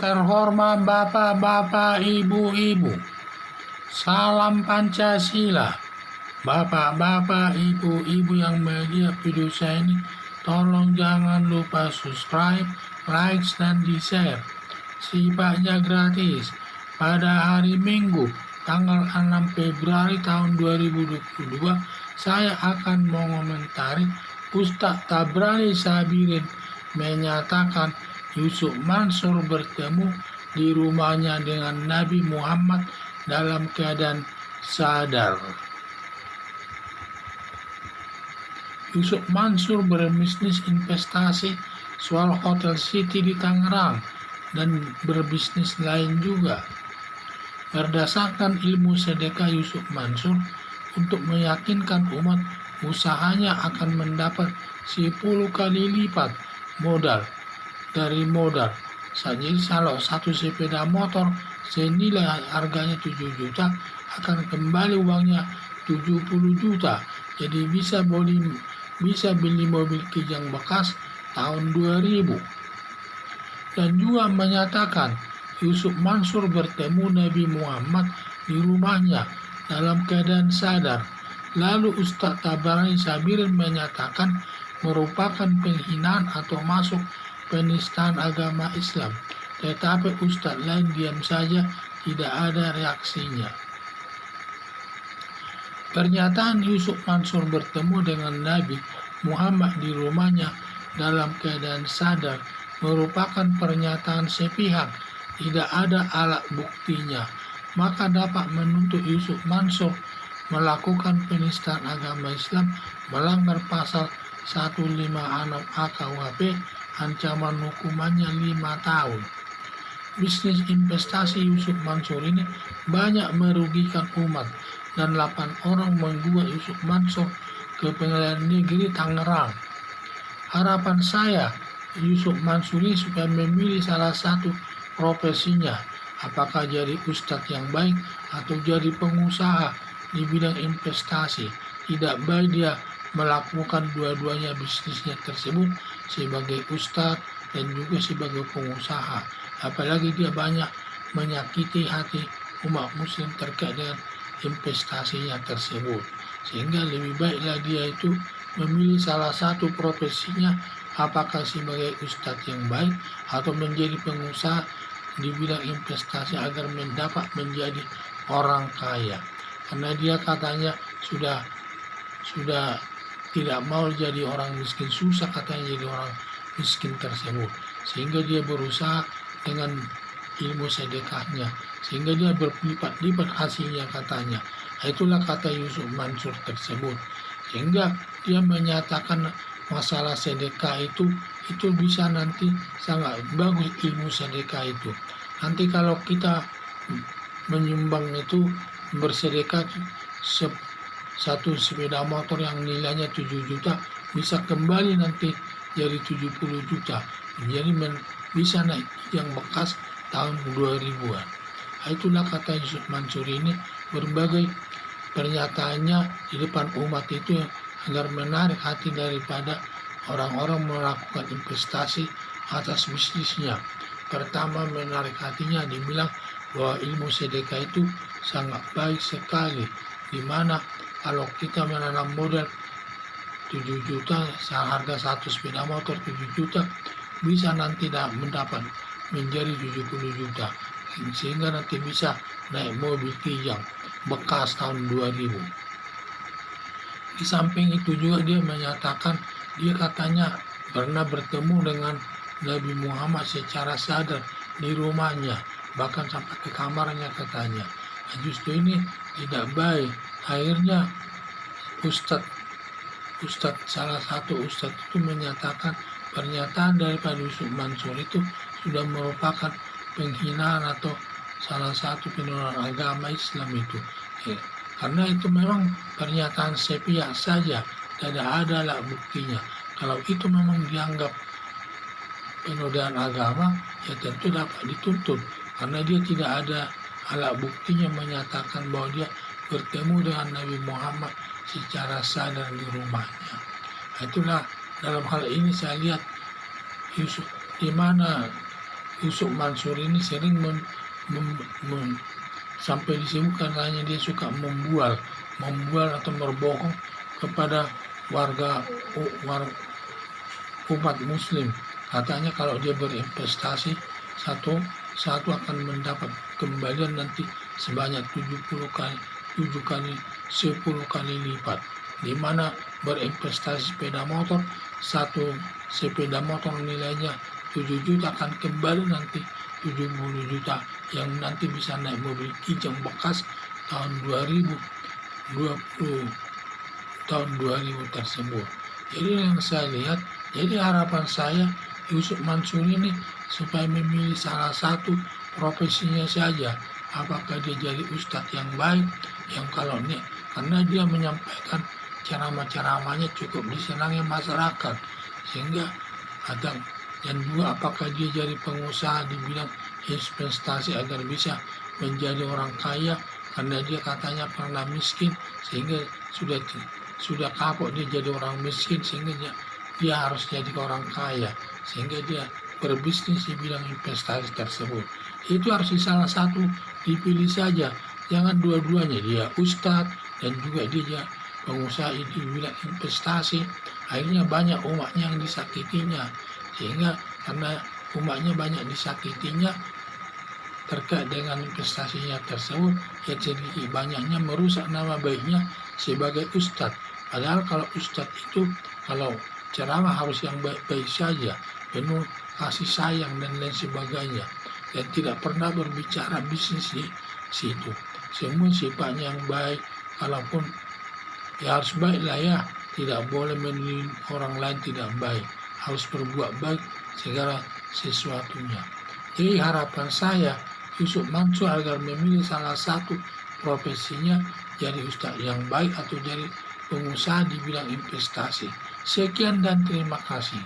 terhormat bapak-bapak, ibu-ibu, salam Pancasila. Bapak-bapak, ibu-ibu yang melihat video saya ini, tolong jangan lupa subscribe, like, dan di-share. Sifatnya gratis. Pada hari Minggu, tanggal 6 Februari tahun 2022, saya akan mengomentari Ustadz Tabrani Sabirin menyatakan Yusuf Mansur bertemu di rumahnya dengan Nabi Muhammad dalam keadaan sadar. Yusuf Mansur berbisnis investasi Swallow Hotel City di Tangerang dan berbisnis lain juga. Berdasarkan ilmu sedekah Yusuf Mansur untuk meyakinkan umat usahanya akan mendapat 10 kali lipat modal dari modal. Jadi kalau satu sepeda motor senilai harganya 7 juta akan kembali uangnya 70 juta. Jadi bisa beli mobil Kijang bekas tahun 2000. Dan juga menyatakan Yusuf Mansur bertemu Nabi Muhammad di rumahnya dalam keadaan sadar. Lalu Ustadz Tabrani Sabirin menyatakan merupakan penghinaan atau masuk penistaan agama Islam. Tetapi Ustadz lain diam saja, tidak ada reaksinya. Pernyataan Yusuf Mansur bertemu dengan Nabi Muhammad di rumahnya dalam keadaan sadar merupakan pernyataan sepihak, tidak ada alat buktinya, maka dapat menuntut Yusuf Mansur melakukan penistaan agama Islam, melanggar pasal 156 KUHP, ancaman hukumannya 5 tahun. Bisnis investasi Yusuf Mansur ini banyak merugikan umat, dan 8 orang menggugat Yusuf Mansur ke Pengadilan Negeri Tangerang. Harapan saya Yusuf Mansur ini supaya memilih salah satu profesinya, apakah jadi ustadz yang baik atau jadi pengusaha di bidang investasi. Tidak baik dia melakukan dua-duanya bisnisnya tersebut sebagai ustadz dan juga sebagai pengusaha. Apalagi dia banyak menyakiti hati umat muslim terkait dengan investasinya tersebut. Sehingga lebih baiklah dia itu memilih salah satu profesinya, apakah sebagai ustadz yang baik atau menjadi pengusaha di bidang investasi agar dapat menjadi orang kaya. Karena dia katanya sudah tidak mau jadi orang miskin, susah katanya jadi orang miskin tersebut. Sehingga dia berusaha dengan ilmu sedekahnya, sehingga dia berlipat-lipat hasilnya katanya. Itulah kata Yusuf Mansur tersebut. Sehingga dia menyatakan masalah sedekah itu bisa nanti sangat bagus ilmu sedekah itu. Nanti kalau kita menyumbang itu bersedekah satu sepeda motor yang nilainya 7 juta bisa kembali nanti jadi 70 juta. Jadi bisa naik yang bekas tahun 2000-an. Itulah kata Yusuf Mansur ini, berbagai pernyataannya di depan umat itu agar menarik hati daripada orang-orang melakukan investasi atas bisnisnya. Pertama, menarik hatinya, dibilang bahwa ilmu sedekah itu sangat baik sekali, dimana kalau kita menanam modal 7 juta, harga satu sepeda motor 7 juta, bisa nanti mendapat menjadi 70 juta, sehingga nanti bisa naik mobil Kijang bekas tahun 2000. Di samping itu juga dia menyatakan, dia katanya pernah bertemu dengan Nabi Muhammad secara sadar di rumahnya, bahkan sampai ke kamarnya katanya. Nah, justru ini tidak baik. Akhirnya salah satu ustadz itu menyatakan pernyataan daripada Yusuf Mansur itu sudah merupakan penghinaan atau salah satu penodaan agama Islam itu. Karena itu memang pernyataan sepihak saja, tidak ada alat buktinya. Kalau itu memang dianggap penodaan agama, ya tentu dapat dituntut, karena dia tidak ada alat buktinya menyatakan bahwa dia bertemu dengan Nabi Muhammad secara sadar di rumahnya. Itulah dalam hal ini saya lihat di mana Yusuf Mansur ini sering sampai disebutkan hanya dia suka membual atau berbohong kepada umat muslim. Katanya kalau dia berinvestasi satu akan mendapat kembalian nanti sebanyak 7 kali 10 kali lipat. Di mana berinvestasi sepeda motor, satu sepeda motor nilainya 7 juta akan kembali nanti 70 juta yang nanti bisa naik mobil Kijang bekas tahun 2020 tersebut. Jadi yang saya lihat, jadi harapan saya Yusuf Mansur ini supaya memilih salah satu profesinya saja. Apakah dia jadi ustadz yang baik, yang kalau ini karena dia menyampaikan ceramah-ceramahnya cukup disenangi masyarakat, sehingga dan juga apakah dia jadi pengusaha di bidang investasi agar bisa menjadi orang kaya, karena dia katanya pernah miskin sehingga sudah kapok dia jadi orang miskin, sehingga dia harus jadi orang kaya, sehingga dia berbisnis di bidang investasi tersebut. Itu harus salah satu dipilih saja, jangan dua-duanya, dia ustadz dan juga dia pengusaha di bidang investasi. Akhirnya banyak umatnya yang disakitinya, sehingga karena umatnya banyak disakitinya terkait dengan investasinya tersebut, ya jadi banyaknya merusak nama baiknya sebagai ustadz. Padahal kalau ustadz itu kalau ceramah harus yang baik-baik saja, penuh kasih sayang dan lain sebagainya, dan tidak pernah berbicara bisnis di situ. Semua sifatnya yang baik, kalaupun ya harus baiklah ya, tidak boleh menilai orang lain tidak baik, harus berbuat baik segala sesuatunya. Jadi harapan saya Yusuf Mansur agar memilih salah satu profesinya, jadi ustadz yang baik atau jadi pengusaha di bidang investasi. Sekian dan terima kasih.